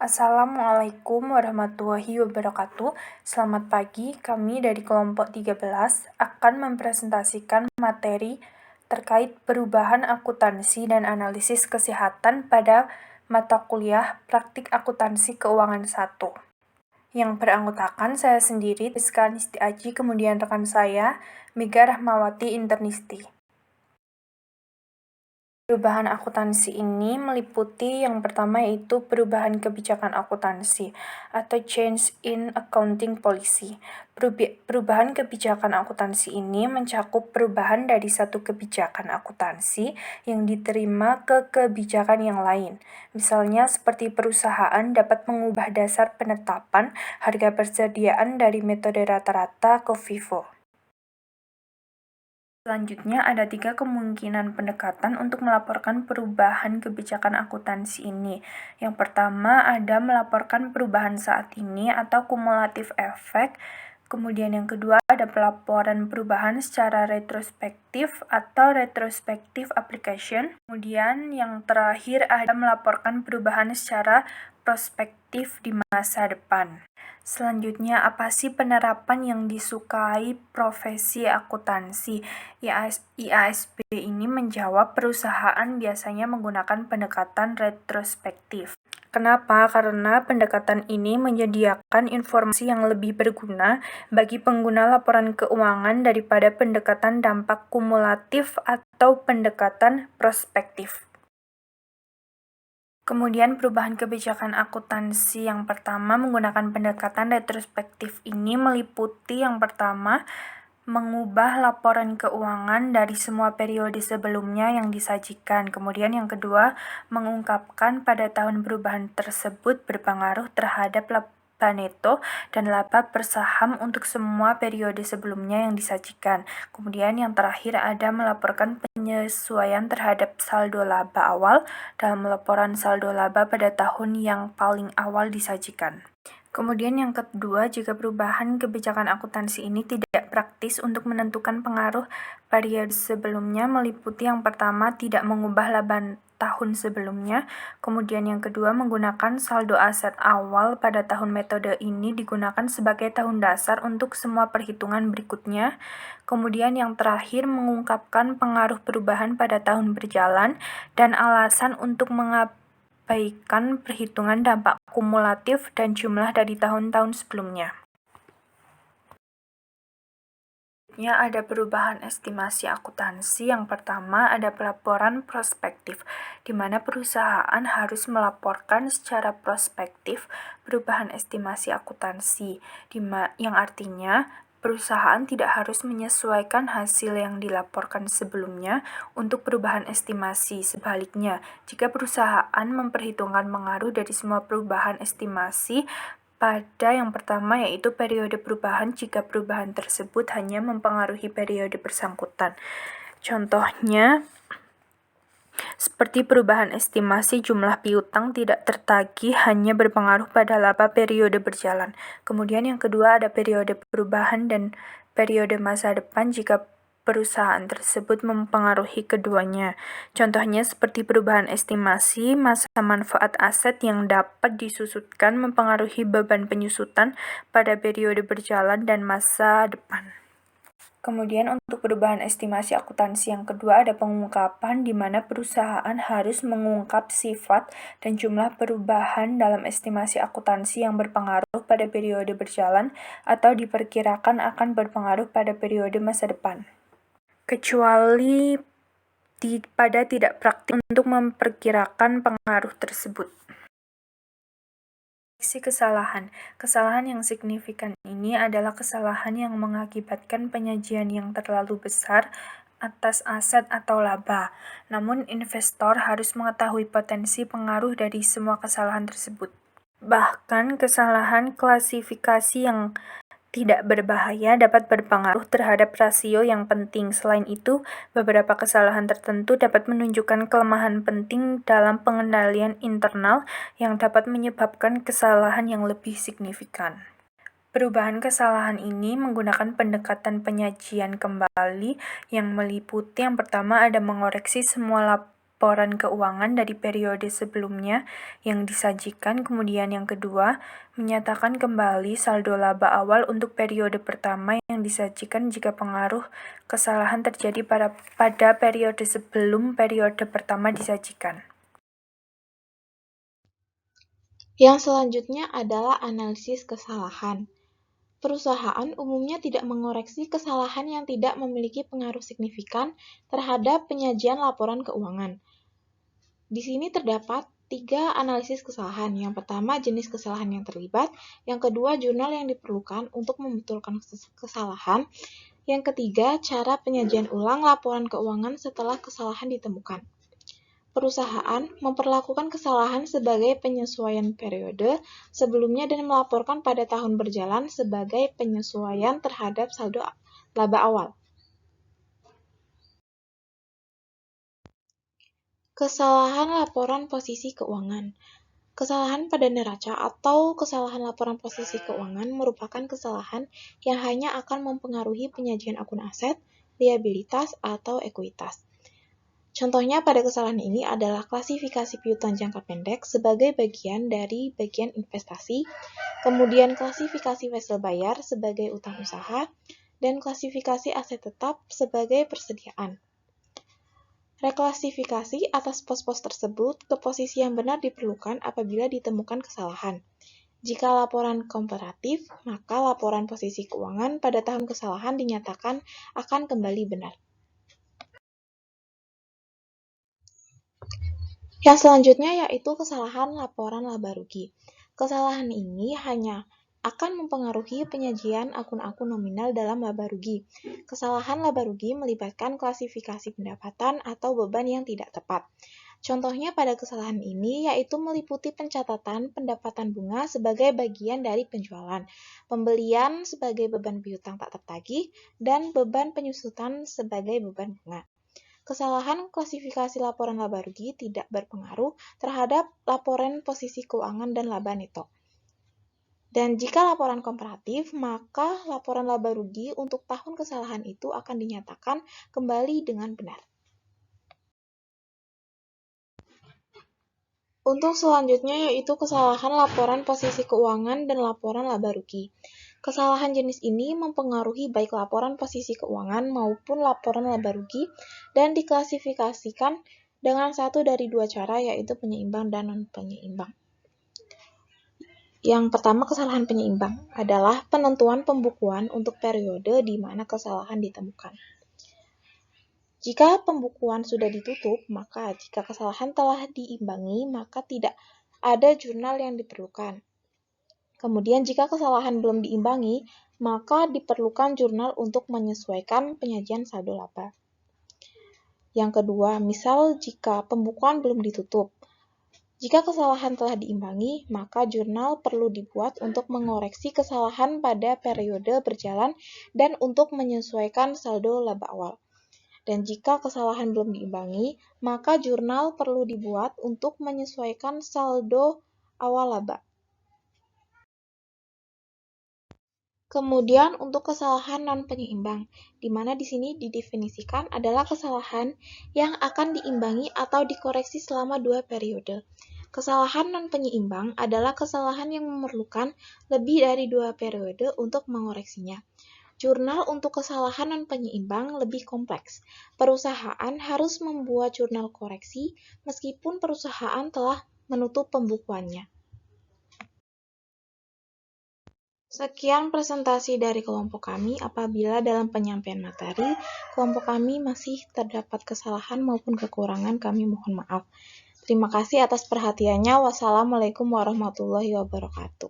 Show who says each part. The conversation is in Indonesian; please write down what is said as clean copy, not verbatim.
Speaker 1: Assalamualaikum warahmatullahi wabarakatuh. Selamat pagi, kami dari kelompok 13 akan mempresentasikan materi terkait perubahan akuntansi dan analisis kesehatan pada mata kuliah Praktik Akuntansi Keuangan 1. Yang beranggotakan saya sendiri, Rizka Nisti Aji, kemudian rekan saya, Mega Rahmawati Internisti. Perubahan akuntansi ini meliputi yang pertama yaitu perubahan kebijakan akuntansi atau change in accounting policy. Perubahan kebijakan akuntansi ini mencakup perubahan dari satu kebijakan akuntansi yang diterima ke kebijakan yang lain. Misalnya seperti perusahaan dapat mengubah dasar penetapan harga persediaan dari metode rata-rata ke FIFO. Selanjutnya, ada 3 kemungkinan pendekatan untuk melaporkan perubahan kebijakan akuntansi ini. Yang pertama, ada melaporkan perubahan saat ini atau kumulatif efek. Kemudian yang kedua, ada pelaporan perubahan secara retrospektif atau retrospective application. Kemudian yang terakhir, ada melaporkan perubahan secara prospektif di masa depan. Selanjutnya, apa sih penerapan yang disukai profesi akuntansi? IASB ini menjawab perusahaan biasanya menggunakan pendekatan retrospektif. Kenapa? Karena pendekatan ini menyediakan informasi yang lebih berguna bagi pengguna laporan keuangan daripada pendekatan dampak kumulatif atau pendekatan prospektif. Kemudian perubahan kebijakan akuntansi yang pertama menggunakan pendekatan retrospektif ini meliputi yang pertama, mengubah laporan keuangan dari semua periode sebelumnya yang disajikan. Kemudian yang kedua, mengungkapkan pada tahun perubahan tersebut berpengaruh terhadap laba neto dan laba per saham untuk semua periode sebelumnya yang disajikan. Kemudian yang terakhir ada melaporkan penyesuaian terhadap saldo laba awal dalam laporan saldo laba pada tahun yang paling awal disajikan. Kemudian yang kedua, jika perubahan kebijakan akuntansi ini tidak praktis untuk menentukan pengaruh periode sebelumnya, meliputi yang pertama, tidak mengubah laba tahun sebelumnya. Kemudian yang kedua, menggunakan saldo aset awal pada tahun. Metode ini digunakan sebagai tahun dasar untuk semua perhitungan berikutnya. Kemudian yang terakhir, mengungkapkan pengaruh perubahan pada tahun berjalan dan alasan untuk mengabaikan perhitungan dampak kumulatif dan jumlah dari tahun-tahun sebelumnya. Ada perubahan estimasi akuntansi. Yang pertama, ada pelaporan prospektif, di mana perusahaan harus melaporkan secara prospektif perubahan estimasi akuntansi, yang artinya perusahaan tidak harus menyesuaikan hasil yang dilaporkan sebelumnya untuk perubahan estimasi. Sebaliknya, jika perusahaan memperhitungkan pengaruh dari semua perubahan estimasi pada yang pertama yaitu periode perubahan jika perubahan tersebut hanya mempengaruhi periode bersangkutan. Contohnya, seperti perubahan estimasi jumlah piutang tidak tertagih hanya berpengaruh pada laba periode berjalan. Kemudian yang kedua ada periode perubahan dan periode masa depan jika perusahaan tersebut mempengaruhi keduanya. Contohnya seperti perubahan estimasi masa manfaat aset yang dapat disusutkan mempengaruhi beban penyusutan pada periode berjalan dan masa depan. Kemudian untuk perubahan estimasi akuntansi yang kedua ada pengungkapan di mana perusahaan harus mengungkap sifat dan jumlah perubahan dalam estimasi akuntansi yang berpengaruh pada periode berjalan atau diperkirakan akan berpengaruh pada periode masa depan. Kecuali pada tidak praktis untuk memperkirakan pengaruh tersebut. Kesalahan. Kesalahan yang signifikan ini adalah kesalahan yang mengakibatkan penyajian yang terlalu besar atas aset atau laba. Namun, investor harus mengetahui potensi pengaruh dari semua kesalahan tersebut. Bahkan, kesalahan klasifikasi yang tidak berbahaya dapat berpengaruh terhadap rasio yang penting. Selain itu, beberapa kesalahan tertentu dapat menunjukkan kelemahan penting dalam pengendalian internal yang dapat menyebabkan kesalahan yang lebih signifikan. Perubahan kesalahan ini menggunakan pendekatan penyajian kembali yang meliputi yang pertama ada mengoreksi semua laporan keuangan dari periode sebelumnya yang disajikan. Kemudian yang kedua, menyatakan kembali saldo laba awal untuk periode pertama yang disajikan jika pengaruh kesalahan terjadi pada periode sebelum periode pertama disajikan.
Speaker 2: Yang selanjutnya adalah analisis kesalahan. Perusahaan umumnya tidak mengoreksi kesalahan yang tidak memiliki pengaruh signifikan terhadap penyajian laporan keuangan. Di sini terdapat 3 analisis kesalahan. Yang pertama, jenis kesalahan yang terlibat. Yang kedua, jurnal yang diperlukan untuk membetulkan kesalahan. Yang ketiga, cara penyajian ulang laporan keuangan setelah kesalahan ditemukan. Perusahaan memperlakukan kesalahan sebagai penyesuaian periode sebelumnya dan melaporkan pada tahun berjalan sebagai penyesuaian terhadap saldo laba awal. Kesalahan laporan posisi keuangan. Kesalahan pada neraca atau kesalahan laporan posisi keuangan merupakan kesalahan yang hanya akan mempengaruhi penyajian akun aset, liabilitas, atau ekuitas. Contohnya pada kesalahan ini adalah klasifikasi piutang jangka pendek sebagai bagian dari bagian investasi, kemudian klasifikasi wesel bayar sebagai utang usaha, dan klasifikasi aset tetap sebagai persediaan. Reklasifikasi atas pos-pos tersebut ke posisi yang benar diperlukan apabila ditemukan kesalahan. Jika laporan komparatif, maka laporan posisi keuangan pada tahun kesalahan dinyatakan akan kembali benar. Yang selanjutnya yaitu kesalahan laporan laba rugi. Kesalahan ini hanya akan mempengaruhi penyajian akun-akun nominal dalam laba rugi. Kesalahan laba rugi melibatkan klasifikasi pendapatan atau beban yang tidak tepat. Contohnya pada kesalahan ini yaitu meliputi pencatatan pendapatan bunga sebagai bagian dari penjualan, pembelian sebagai beban piutang tak tertagih, dan beban penyusutan sebagai beban bunga. Kesalahan klasifikasi laporan laba rugi tidak berpengaruh terhadap laporan posisi keuangan dan laba neto. Dan jika laporan komparatif, maka laporan laba rugi untuk tahun kesalahan itu akan dinyatakan kembali dengan benar. Untuk selanjutnya yaitu kesalahan laporan posisi keuangan dan laporan laba rugi. Kesalahan jenis ini mempengaruhi baik laporan posisi keuangan maupun laporan laba rugi dan diklasifikasikan dengan satu dari dua cara yaitu penyeimbang dan non-penyeimbang. Yang pertama, kesalahan penyeimbang adalah penentuan pembukuan untuk periode di mana kesalahan ditemukan. Jika pembukuan sudah ditutup, maka jika kesalahan telah diimbangi, maka tidak ada jurnal yang diperlukan. Kemudian jika kesalahan belum diimbangi, maka diperlukan jurnal untuk menyesuaikan penyajian saldo laba. Yang kedua, misal jika pembukuan belum ditutup. Jika kesalahan telah diimbangi, maka jurnal perlu dibuat untuk mengoreksi kesalahan pada periode berjalan dan untuk menyesuaikan saldo laba awal. Dan jika kesalahan belum diimbangi, maka jurnal perlu dibuat untuk menyesuaikan saldo awal laba. Kemudian untuk kesalahan non-penyeimbang, di mana di sini didefinisikan adalah kesalahan yang akan diimbangi atau dikoreksi selama 2 periode. Kesalahan non-penyeimbang adalah kesalahan yang memerlukan lebih dari 2 periode untuk mengoreksinya. Jurnal untuk kesalahan non-penyeimbang lebih kompleks. Perusahaan harus membuat jurnal koreksi meskipun perusahaan telah menutup pembukuannya. Sekian presentasi dari kelompok kami. Apabila dalam penyampaian materi, kelompok kami masih terdapat kesalahan maupun kekurangan, kami mohon maaf. Terima kasih atas perhatiannya. Wassalamualaikum warahmatullahi wabarakatuh.